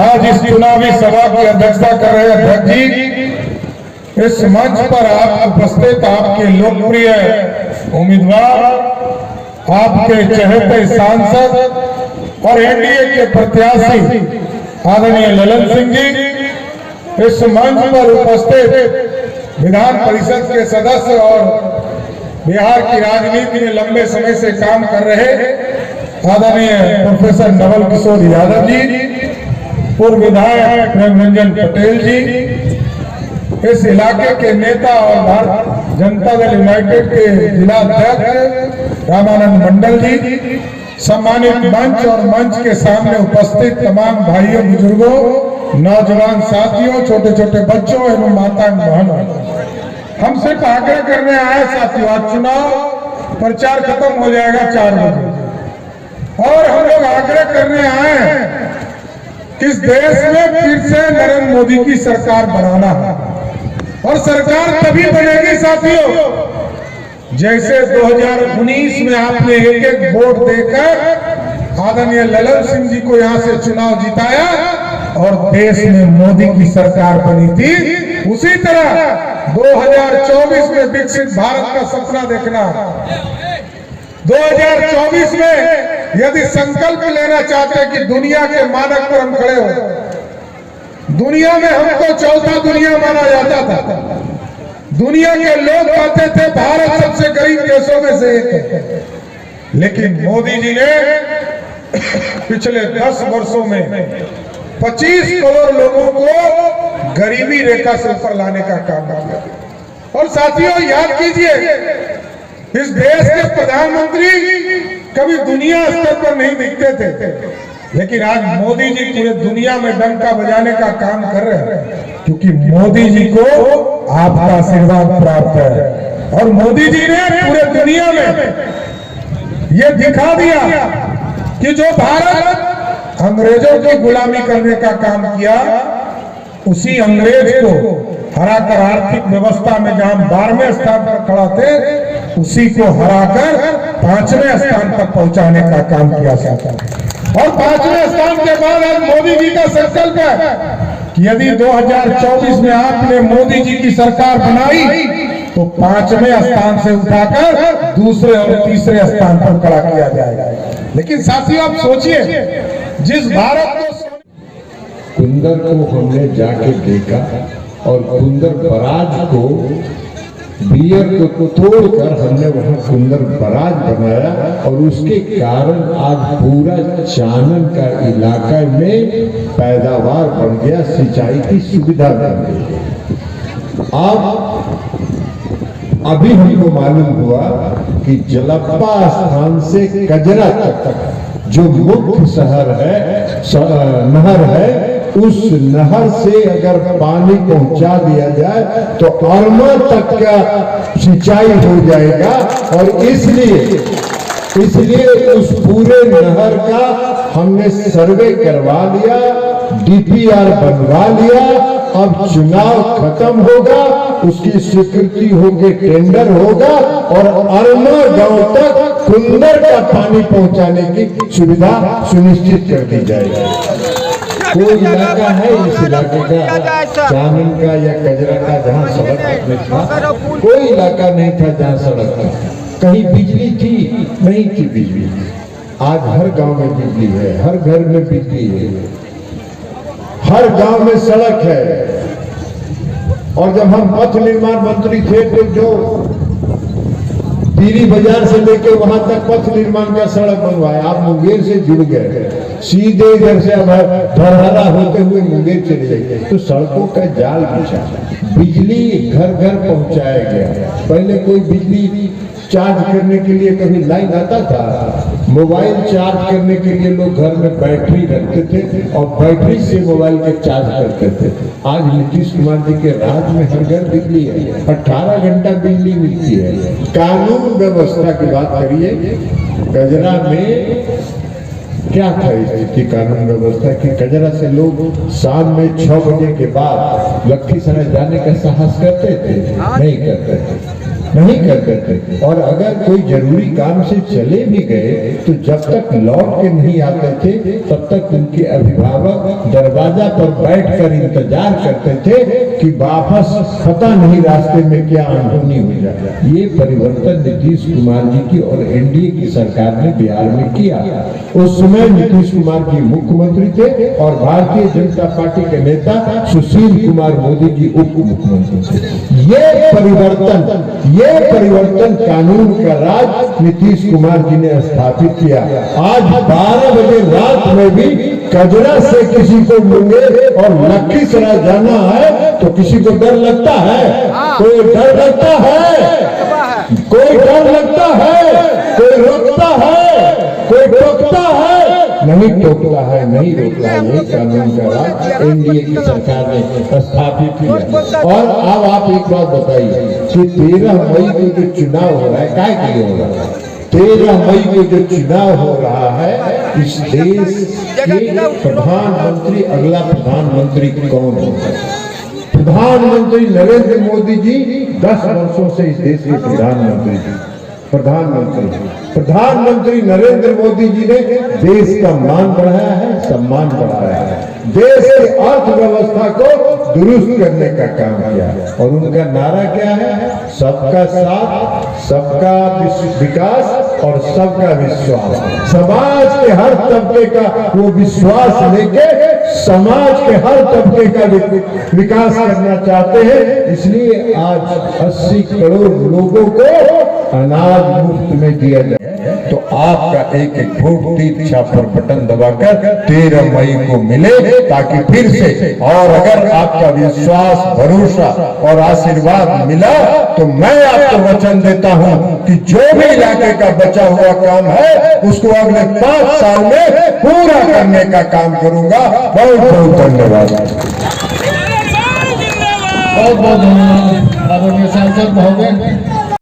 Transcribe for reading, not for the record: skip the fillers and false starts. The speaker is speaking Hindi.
आज इस चुनावी सभा की अध्यक्षता कर रहे अध्यक्ष जी, इस मंच पर आप उपस्थित आपके लोकप्रिय उम्मीदवार, आपके चहेते सांसद और एनडीए के प्रत्याशी आदरणीय ललन सिंह जी, इस मंच पर उपस्थित विधान परिषद के सदस्य और बिहार की राजनीति में लंबे समय से काम कर रहे आदरणीय प्रोफेसर नवल किशोर यादव जी, पूर्व विधायक प्रेम रंजन पटेल जी, इस इलाके के नेता और भारतीय जनता दल यूनाइटेड के जिला अध्यक्ष रामानंद मंडल जी, सम्मानित मंच और मंच के सामने उपस्थित तमाम भाइयों, बुजुर्गों, नौजवान साथियों, छोटे छोटे बच्चों एवं माताएं बहनों, हम सिर्फ आग्रह करने आए साथियों, आज चुनाव प्रचार खत्म हो जाएगा 4 बजे और हम लोग आग्रह करने आए हैं कि इस देश में फिर से नरेंद्र मोदी की सरकार बनाना है और सरकार तभी बनेगी साथियों जैसे 2019 में आपने एक एक वोट देकर आदरणीय ललन सिंह जी को यहां से चुनाव जिताया और देश में मोदी की सरकार बनी थी। उसी तरह 2024 में विकसित भारत का सपना देखना, 2024 में यदि संकल्प लेना चाहते हैं कि दुनिया के मानक पर हम खड़े हो, दुनिया में हमको चौथा दुनिया माना जाता था, दुनिया के लोग कहते थे भारत सबसे गरीब देशों में से एक है, लेकिन मोदी जी ने पिछले 10 वर्षों में 25 करोड़ लोगों को गरीबी रेखा से ऊपर लाने का काम किया। और साथियों याद कीजिए, इस देश के प्रधानमंत्री कभी दुनिया स्तर पर नहीं दिखते थे, लेकिन आज मोदी जी पूरे दुनिया में डंका बजाने का काम कर रहे हैं क्योंकि मोदी जी को आपका आशीर्वाद प्राप्त है और मोदी जी ने पूरे दुनिया में ये दिखा दिया कि जो भारत अंग्रेजों की गुलामी करने का काम किया, उसी अंग्रेज को हराकर आर्थिक व्यवस्था में जहां 12वें स्थान पर खड़ा थे, उसी को हराकर 5वें स्थान पर पहुंचाने का काम किया जाता है। और 5वें स्थान के बाद आज मोदी जी का संकल्प है कि यदि 2024 में आपने मोदी जी की सरकार बनाई तो 5वें स्थान से उठाकर दूसरे और तीसरे स्थान पर खड़ा किया जाएगा। लेकिन साथियों आप सोचिए, जिस भारत को कुंदर को हमने जाके देखा और कुंदर बराज को बियर को तोड़कर हमने वहां कुंदर बराज बनाया और उसके कारण आज पूरा चानन का इलाका में पैदावार बढ़ गया, सिंचाई की सुविधा बन गई। अब अभी हमको मालूम हुआ कि जलप्पा स्थान से कजरा तक जो मुख्य शहर है, नहर है, उस नहर से अगर पानी पहुंचा दिया जाए तो अरमा तक का सिंचाई हो जाएगा। और इसलिए उस पूरे नहर का हमने सर्वे करवा लिया, डीपीआर बनवा लिया। अब चुनाव खत्म होगा, उसकी स्वीकृति होगी, टेंडर होगा और अरमा गांव तक कुंदर का पानी पहुंचाने की सुविधा सुनिश्चित कर दी जाएगी। कोई इलाका है इस इलाके का, चानन का या कजरा का, जहाँ सड़क में था, कोई इलाका नहीं था जहाँ सड़क था। कहीं बिजली थी, नहीं थी बिजली। आज हर गांव में बिजली है, हर घर में बिजली है, हर गांव में सड़क है। और जब हम पथ निर्माण मंत्री थे तो जो पीरी बाजार से लेकर वहां तक पथ निर्माण का सड़क बनवाया। आप मुंगेर से जुड़ गए, सीधे इधर से अब धरहरा होते हुए मुंगेर चले जाइए तो सड़कों का जाल बिछा, बिजली घर घर पहुंचाया गया। पहले कोई बिजली चार्ज करने के लिए कभी लाइन आता था, मोबाइल चार्ज करने के लिए लोग घर में बैटरी रखते थे और बैटरी से मोबाइल के चार्ज करते थे। आज नीतीश कुमार जी के राज में हर घर बिजली है, 18 घंटा बिजली मिलती है। कानून व्यवस्था की बात करिए, कजरा में क्या था स्थिति कानून व्यवस्था की? कजरा से लोग शाम में 6 बजे के बाद लखीसराय जाने का साहस करते थे? नहीं करते थे। नहीं करते थे। और अगर कोई जरूरी काम से चले भी गए तो जब तक लौट के नहीं आते थे तब तक उनके अभिभावक दरवाजा पर बैठकर इंतजार करते थे कि वापस पता नहीं रास्ते में क्या अनहोनी हो जाए। ये परिवर्तन नीतीश कुमार जी की और एनडीए की सरकार ने बिहार में किया। उस समय नीतीश कुमार जी मुख्यमंत्री थे और भारतीय जनता पार्टी के नेता सुशील कुमार मोदी जी उप मुख्यमंत्री थे। ये परिवर्तन कानून का राज नीतीश कुमार जी ने स्थापित किया। आज 12 बजे रात में भी कजरा से किसी को मुंगेर और लखीसराय जाना है तो किसी को डर लगता है? कोई डर लगता है? कोई डर लगता है? कोई रोकता है? कोई टोकता है? नहीं टोकता है, नहीं रोकता है। यही कानून का राज एनडीए की सरकार ने स्थापित किया। और अब आप एक बात बताइए कि 13 मई को जो चुनाव हो रहा है, काय के लिए हो रहा है? 13 मई को जो चुनाव हो रहा है, इस देश के प्रधानमंत्री, अगला प्रधानमंत्री कौन होगा? प्रधानमंत्री नरेंद्र मोदी जी 10 वर्षों से इस देश के प्रधानमंत्री नरेंद्र मोदी जी ने देश का मान बढ़ाया है, सम्मान बढ़ाया है, देश की अर्थव्यवस्था को दुरुस्त करने का काम किया। और उनका नारा क्या है? सबका साथ, सबका विकास और सबका विश्वास। समाज के हर तबके का वो विश्वास लेके समाज के हर तबके का विकास करना चाहते हैं। इसलिए आज 80 करोड़ लोगों को अनाज मुफ्त में दिया जाए। तो आपका एक एक वोट तीर छाप पर बटन दबाकर 13 मई को मिले, ताकि फिर से, और अगर आपका विश्वास, भरोसा और आशीर्वाद मिला तो मैं आपको वचन देता हूं कि जो भी इलाके का बचा हुआ काम है उसको अगले 5 साल में पूरा करने का काम करूंगा। बहुत बहुत धन्यवाद। बहुत बहुत धन्यवाद आदरणीय सांसद महोदय।